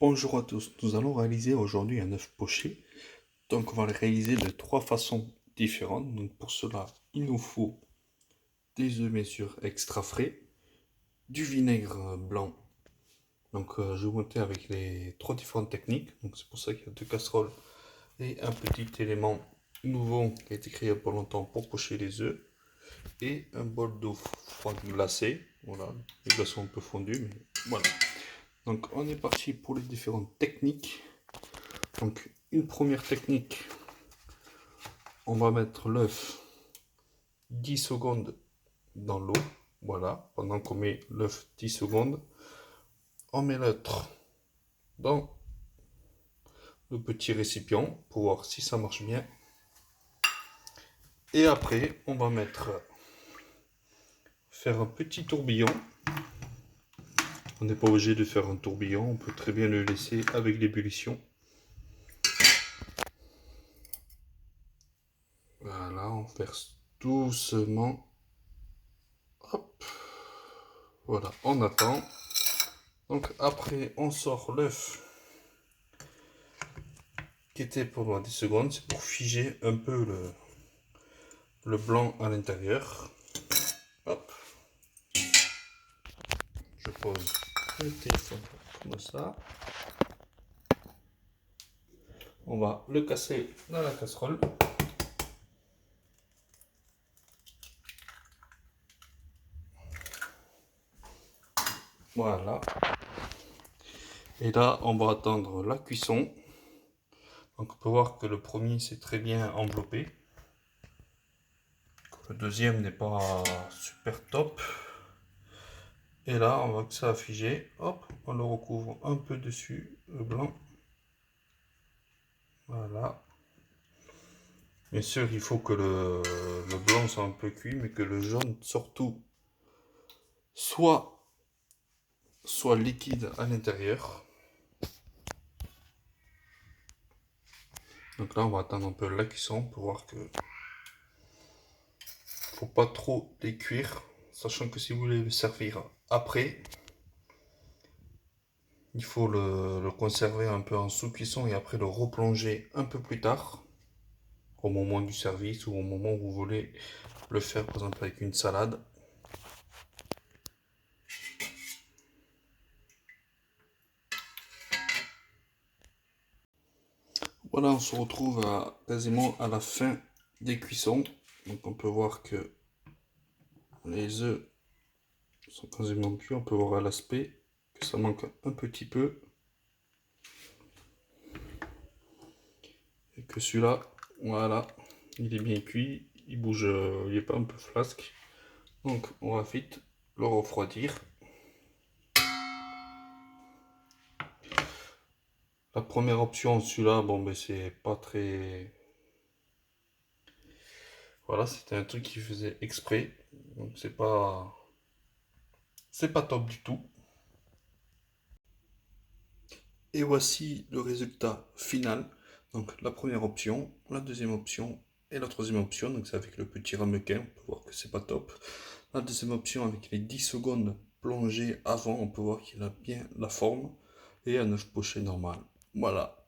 Bonjour à tous, nous allons réaliser aujourd'hui un œuf poché. Donc on va le réaliser de trois façons différentes. Donc pour cela, il nous faut des œufs mesure extra frais, du vinaigre blanc. Donc je vais vous montrer avec les trois différentes techniques. Donc c'est pour ça qu'il y a deux casseroles et un petit élément nouveau qui a été créé il n'y a pas longtemps pour pocher les œufs. Et un bol d'eau froide glacée. Voilà, les glaçons un peu fondus, mais voilà. Donc on est parti pour les différentes techniques. Donc une première technique, on va mettre l'œuf 10 secondes dans l'eau. Voilà, pendant qu'on met l'œuf 10 secondes, on met l'autre dans le petit récipient pour voir si ça marche bien. Et après, on va faire un petit tourbillon. On n'est pas obligé de faire un tourbillon, on peut très bien le laisser avec l'ébullition. Voilà, on verse doucement. Hop. Voilà, on attend. Donc après, on sort l'œuf qui était pendant 10 secondes. C'est pour figer un peu le blanc à l'intérieur. Hop. Je pose le téléphone comme ça. On va le casser dans la casserole. Voilà. Et là, on va attendre la cuisson. Donc on peut voir que le premier s'est très bien enveloppé. Le deuxième n'est pas super top. Et là, on voit que ça a figé. Hop, on le recouvre un peu dessus, le blanc. Voilà. Bien sûr, il faut que le blanc soit un peu cuit, mais que le jaune surtout soit liquide à l'intérieur. Donc là, on va attendre un peu la cuisson pour voir que faut pas trop les cuire, sachant que si vous voulez le servir après, il faut le conserver un peu en sous-cuisson et après le replonger un peu plus tard, au moment du service ou au moment où vous voulez le faire, par exemple avec une salade. Voilà, on se retrouve quasiment à la fin des cuissons. Donc on peut voir que les œufs sont quasiment cuits. On peut voir à l'aspect que ça manque un petit peu. Et que celui-là, voilà, il est bien cuit. Il bouge, il n'est pas un peu flasque. Donc on va vite le refroidir. La première option, celui-là, bon ben c'est pas très... Voilà, c'était un truc qui faisait exprès. Donc c'est pas top du tout. Et voici le résultat final. Donc la première option, la deuxième option et la troisième option. Donc c'est avec le petit ramequin, on peut voir que c'est pas top. La deuxième option avec les 10 secondes plongées avant, on peut voir qu'il a bien la forme. Et un œuf poché normal. Voilà.